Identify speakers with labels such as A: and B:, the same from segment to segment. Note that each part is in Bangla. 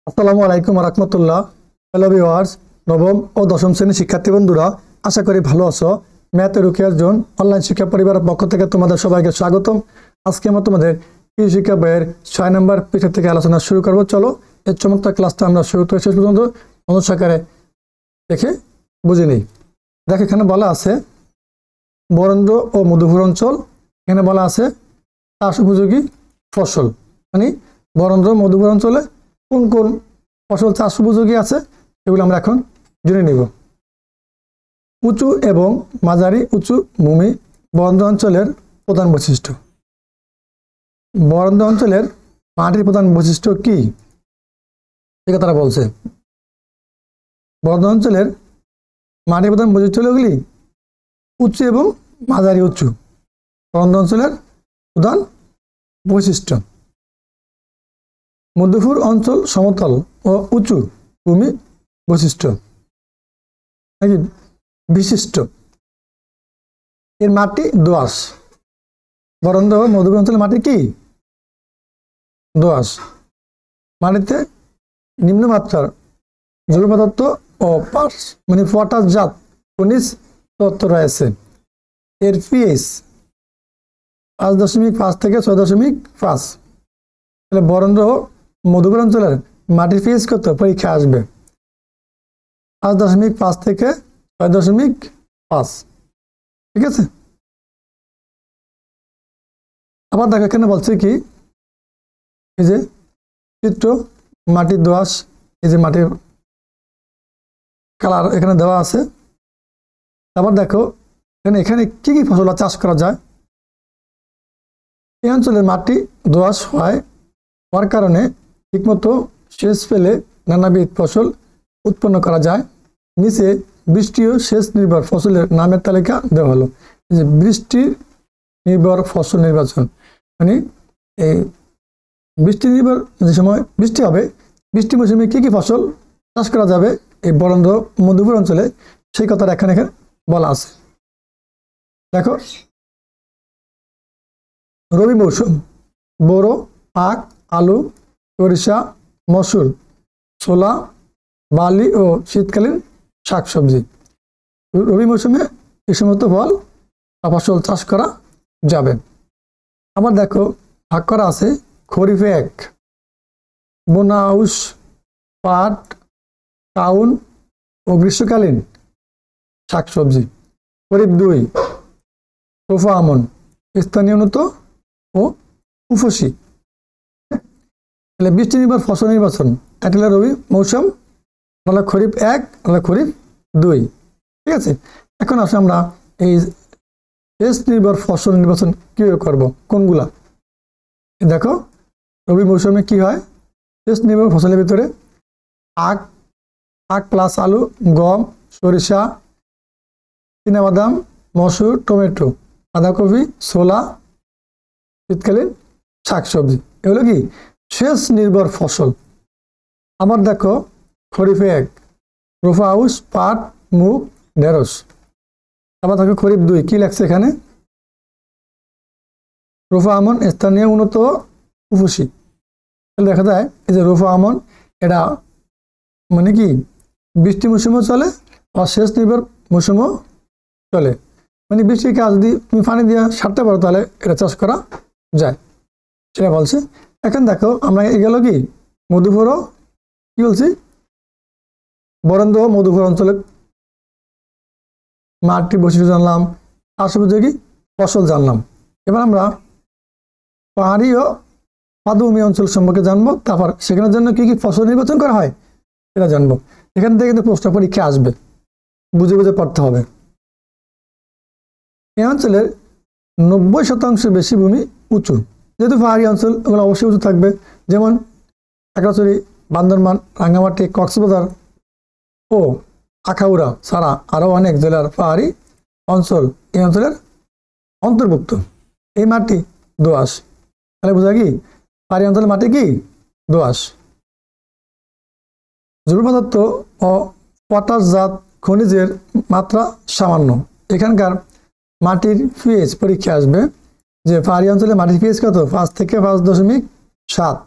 A: আসসালামু আলাইকুম রাহমাতুল্লাহ। হ্যালো ভিউয়ার্স, নবম ও দশম শ্রেণীর শিক্ষার্থী বন্ধুরা, আশা করি ভালো আছো। ম্যাথ রুকিয়ার জোন অনলাইন শিক্ষা পরিবারের পক্ষ থেকে তোমাদের সবাইকে স্বাগতম। আজকে আমরা তোমাদের কৃষি শিক্ষা বইয়ের 6 নম্বর পৃষ্ঠা থেকে আলোচনা শুরু করব। চলো এই চমৎকার ক্লাসটা আমরা শুরু থেকে শেষ পর্যন্ত অনুসারে দেখে বুঝে নিই। দেখো, এখানে বলা আছে বরেন্দ্র ও মধুপুর অঞ্চল। এখানে বলা আছে চাষ উপযোগী ফসল, মানে বরেন্দ্র মধুপুর অঞ্চলে কোন কোন ফসল চাষ উপযোগী আছে এগুলো আমরা এখন জেনে নিব। উঁচু এবং মাঝারি উঁচু ভূমি বরেন্দ্র অঞ্চলের প্রধান বৈশিষ্ট্য। বরেন্দ্র অঞ্চলের মাটির প্রধান বৈশিষ্ট্য কি, এটা তারা বলছে। বরেন্দ্র অঞ্চলের মাটির প্রধান বৈশিষ্ট্য হলো এগুলি উঁচু এবং মাঝারি উঁচু, বরেন্দ্র অঞ্চলের প্রধান বৈশিষ্ট্য। মধুপুর অঞ্চল সমতল ও উঁচু ভূমি বৈশিষ্ট্য নাকি বিশিষ্ট। এর মাটি দোআঁশ। বরেন্দ্র ও মধুপুর অঞ্চলের মাটি কি দোআঁশ। মাটিতে নিম্নমাত্রার জৈব পদার্থ ও মানে পটাশ জাত খনিজ তত্ত্ব রয়েছে। এর পিএইচ 5.5 থেকে 6.5। তাহলে বরেন্দ্র মধুপুর অঞ্চলের মাটির পিএইচ কত পরীক্ষা আসবে? 5.5 থেকে 6.5। ঠিক আছে। আবার দেখো, এখানে বলছে কি, এই যে চিত্র মাটির দোআঁশ, এই যে মাটির কালার এখানে দেওয়া আছে। আবার দেখো এখানে কি কি ফসল চাষ করা যায়। এই অঞ্চলের মাটি দোআঁশ হওয়ার কারণে ঠিকমতো সেচ পেলে নানাবিধ ফসল উৎপন্ন করা যায়। নিচে বৃষ্টি ও সেচ নির্ভর ফসলের নামের তালিকা দেওয়া হলো। যে বৃষ্টি নির্ভর ফসল নির্বাচন, মানে এই বৃষ্টি নির্ভর যে সময় বৃষ্টি হবে, বৃষ্টি মৌসুমে কি কি ফসল চাষ করা যাবে এই বরেন্দ্র মধুপুর অঞ্চলে, সেই কথাটা এখানে বলা আছে। দেখো, রবি মৌসুম বোরো, আখ, আলু, সরিষা, মসুর, ছোলা, বার্লি ও শীতকালীন শাকসবজি। রবি মৌসুমে এই সমস্ত ফসল চাষ করা যাবে। আবার দেখো, ভাগ করা আছে খরিফে 1 বোনা আউশ, পাট, কাউন ও গ্রীষ্মকালীন শাকসবজি। খরিফ 2 তোফা আমন, স্থানীয় উন্নত ও উফসি। তাহলে বৃষ্টি নির্ভর ফসল নির্বাচন, একটা হলো রবি মৌসুম, নাহলে খরিফ 1, নাহলে খরিফ 2। ঠিক আছে। এখন আসলে আমরা এই সেচ নির্ভর ফসল নির্বাচন কিভাবে করব, কোনগুলা। দেখো, রবি মৌসুমে কি হয়, সেচ নির্ভর ফসলের ভিতরে আখ প্লাস আলু, গম, সরিষা, চীনাবাদাম, মসুর, টমেটো, বাঁধাকপি, ছোলা, শীতকালীন শাকসবজি। এগুলো কি সেচ নির্ভর ফসল। আবার দেখো, খরিফে 1 রোফা আউশ, পাট, মুগ, ঢেঁড়স। আবার দেখো খরিফ 2 কি লাগছে এখানে, রোফা আমন, স্থানীয় উন্নত উফসি। তাহলে দেখা যায় এই যে রোফা আমন, এটা মানে কি বৃষ্টি মৌসুমও চলে আর সেচ নির্ভর মৌসুমও চলে। মানে বৃষ্টির কাজ যদি তুমি পানি দিয়ে সারতে পারো তাহলে এটা চাষ করা যায়, সেটা বলছে। এখন দেখো, আমরা গেল কি মধুপুরও কি বলছি, বরেন্দ্র মধুপুর অঞ্চলে মাটির বৈশিষ্ট্য জানলাম, চাষ উপযোগী ফসল জানলাম। এবার আমরা পাহাড়ি ও পাদভূমি অঞ্চল সম্পর্কে জানবো, তারপর সেখানের জন্য কি কি ফসল নির্বাচন করা হয় এটা জানবো। এখান থেকে কিন্তু প্রশ্ন পরীক্ষা আসবে, বুঝে বুঝে পড়তে হবে। এই অঞ্চলের 90% বেশি ভূমি উঁচু। যেহেতু পাহাড়ি অঞ্চল, ওগুলো অবশ্যই উঁচু থাকবে। যেমন খাগড়াছড়ি, বান্দরবান, রাঙ্গামাটি, কক্সবাজার ও আখাউড়া ছাড়া আরও অনেক জেলার পাহাড়ি অঞ্চল এই অঞ্চলের অন্তর্ভুক্ত। এই মাটি দোআঁশ। তাহলে বোঝা কি পাহাড়ি অঞ্চলের মাটি কি দোআঁশ। জৈব পদার্থ ও পটাশ জাত খনিজের মাত্রা সামান্য। এখানকার মাটির পিএইচ পরীক্ষা আসবে যে পাহাড়ি অঞ্চলে মাটির পিএইচ কত, 5 থেকে 5.7।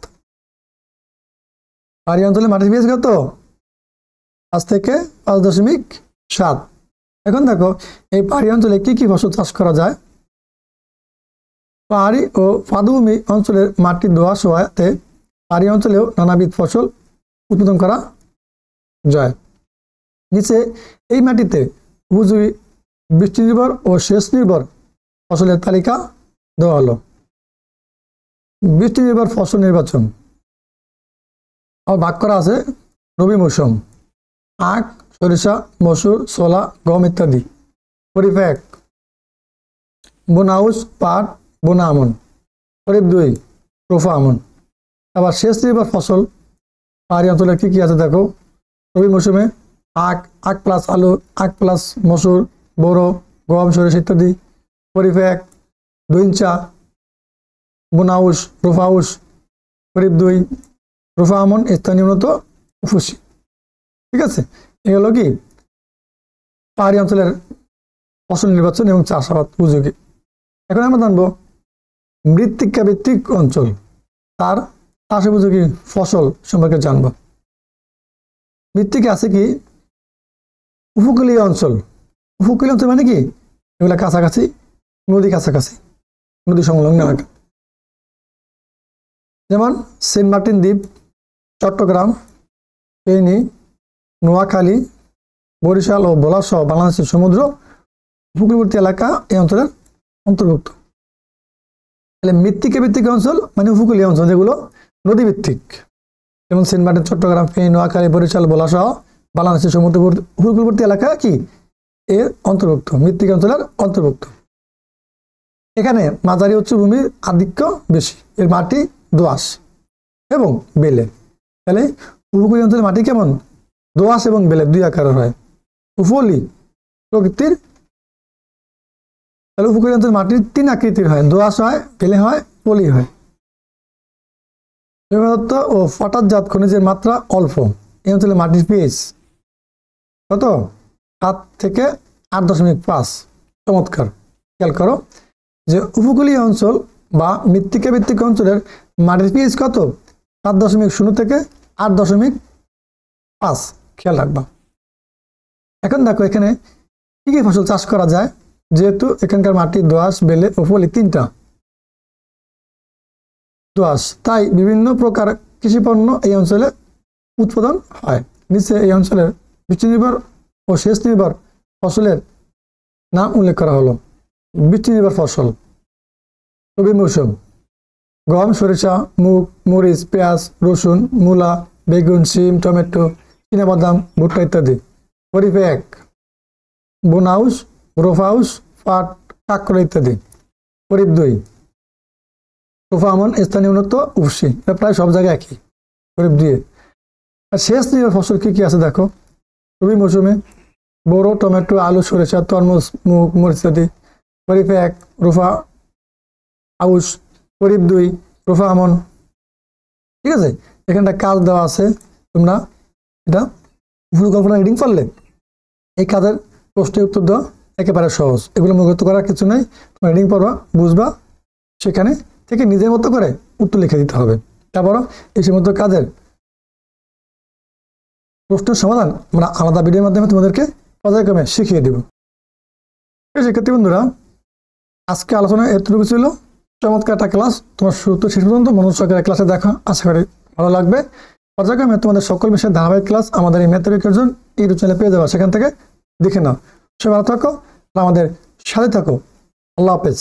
A: পাহাড়ি অঞ্চলে মাটির পিএইচ কত? 5 থেকে 5.7। এখন দেখো এই পাহাড়ি অঞ্চলে কি কি ফসল চাষ করা যায়। পাহাড়ি ও পাদভূমি অঞ্চলের মাটি দোআঁশ হওয়াতে পাহাড়ি অঞ্চলেও নানাবিধ ফসল উৎপাদন করা যায়। নিচে এই মাটিতে উপযোগী বৃষ্টি নির্ভর ও সেচ নির্ভর ফসলের তালিকা দেওয়া হলো। বৃষ্টি নির্ভর ফসল নির্বাচন ভাগ করা আছে রবি মৌসুম, আখ, সরিষা, মসুর, ছোলা, গম ইত্যাদি। খরিফ 1 বোনা আউশ, পাট, বোনা আমন। খরিফ 2 রোফা আমন। আবার সেচ নির্ভর ফসল পাহাড়ি অঞ্চলে কি কি আছে দেখো। রবি মৌসুমে আখ, আখ প্লাস আলু, আখ প্লাস মসুর, বোরো, গম, সরিষা ইত্যাদি। খরিফ 1 2 ইঞ্চা, বোনা আউশ, রোফা আউশ। খরিফ 2 রোফা আমন স্থানীয় উন্নত উফুসি। ঠিক আছে, এই হলো কি পাহাড়ি অঞ্চলের ফসল নির্বাচন এবং চাষাবাদ উপযোগী। এখন আমরা জানবো মৃত্তিকা ভিত্তিক অঞ্চল, তার চাষ উপযোগী ফসল সম্পর্কে জানব। মৃত্তিকা আছে কি উপকূলীয় অঞ্চল। উপকূলীয় অঞ্চল মানে কি এগুলা কাছাকাছি নদী, কাছাকাছি নদী সংলগ্ন এলাকা, যেমন সেন্ট মার্টিন দ্বীপ, চট্টগ্রাম, ফেনী, নোয়াখালী, বরিশাল ও ভোলা সহ বাংলাদেশের সমুদ্র উপকূলবর্তী এলাকা এই অঞ্চলের অন্তর্ভুক্ত। তাহলে মৃত্তিকা ভিত্তিক অঞ্চল মানে উপকূলীয় অঞ্চল যেগুলো নদী ভিত্তিক, যেমন সেন্ট মার্টিন, চট্টগ্রাম, ফেনী, নোয়াখালী, বরিশাল, ভোলা সহ বাংলাদেশের সমুদ্র উপকূলবর্তী এলাকা কি এর অন্তর্ভুক্ত, মৃত্তিকা অঞ্চলের অন্তর্ভুক্ত। এখানে মাঝারি উচ্চভূমির আধিক্য বেশি, এর মাটি দোআঁশ এবং বেলে। তাহলে উপকূলীয় অঞ্চলের মাটি কেমন? দোআঁশ এবং বেলে দুই আকারের হয়, উপলি প্রকৃতির। তাহলে উপকূলীয় অঞ্চলের মাটির 3 আকৃতির হয়, দোআঁশ হয়, বেলে হয়, পলি হয়। হিমদত্ত ও পটাশজাত খনিজের মাত্রা অল্প। এই অঞ্চলে মাটির পিএইচ কত? 7 থেকে 8.5। চমৎকার, খেয়াল করো যে উপকূলীয় অঞ্চল বা মৃত্তিকা ভিত্তিক অঞ্চলের মাটির পিএইচ কত? 7.0 থেকে 8.5। খেয়াল রাখবা। এখন দেখো এখানে কি কি ফসল চাষ করা যায়, যেহেতু এখানকার মাটি দোআঁশ, বেলে ও পলি 3টা। দোআঁশ, তাই বিভিন্ন প্রকার কৃষি পণ্য এই অঞ্চলে উৎপাদন হয়। নিচে এই অঞ্চলের বৃষ্টি নির্ভর ও সেচ নির্ভর ফসলের নাম উল্লেখ করা হলো। বৃষ্টি নির্ভর ফসল রবি মৌসুম গম, সরিষা, মুগ, মরিচ, পেঁয়াজ, রসুন, মূলা, বেগুন, শিম, টমেটো, চীনাবাদাম, ভুট্টা ইত্যাদি। খরিফ 1 বোনা আউশ, রোফা আউশ, পাট, কাঁকড়া ইত্যাদি। খরিফ 2 রোফা আমন স্থানীয় উন্নত উফসি। এটা প্রায় সব জায়গায় একই। খরিফ 2 আর সেচ নির্ভর ফসল কি কি আছে দেখো। রবি মৌসুমে বোরো, টমেটো, আলু, সরিষা, তরমুজ, মুগ, মরিচ ইত্যাদি। খরিফ 1 রোফা আউশ। খরিফ 2 রোফা আমন। ঠিক আছে, এখানটা কাজ দেওয়া আছে, তোমরা এটা পরিকল্পনা রিডিং করলে এই কাজের প্রশ্নের উত্তর দেওয়া একেবারে সহজ। এগুলো মুখস্থ করার কিছু নাই, তোমরা রিডিং পড়বা, বুঝবা, সেখানে থেকে নিজের মতো করে উত্তর লিখে দিতে হবে। তারপরও এই সমস্ত কাজের প্রশ্নের সমাধান আমরা আলাদা ভিডিওর মাধ্যমে তোমাদেরকে পর্যায়ক্রমে শিখিয়ে দেব। শিক্ষার্থী বন্ধুরা, আজকে আলোচনা এতটুকু ছিল। চমৎকার একটা ক্লাস, তোমার শুরু তো শেষ পর্যন্ত মনোযোগ সহকারে ক্লাসে দেখা, আশা করি ভালো লাগবে। পর্যায়ক্রমে তোমাদের সকল বিষয়ের ধারাবাহিক ক্লাস আমাদের এই ম্যাথমেটিক্স জোন ইউটিউব চ্যানেলে পেয়ে যাবে, সেখান থেকে দেখে নাও। সবাই ভালো থাকো, আমাদের সাথে থাকো। আল্লাহ হাফেজ।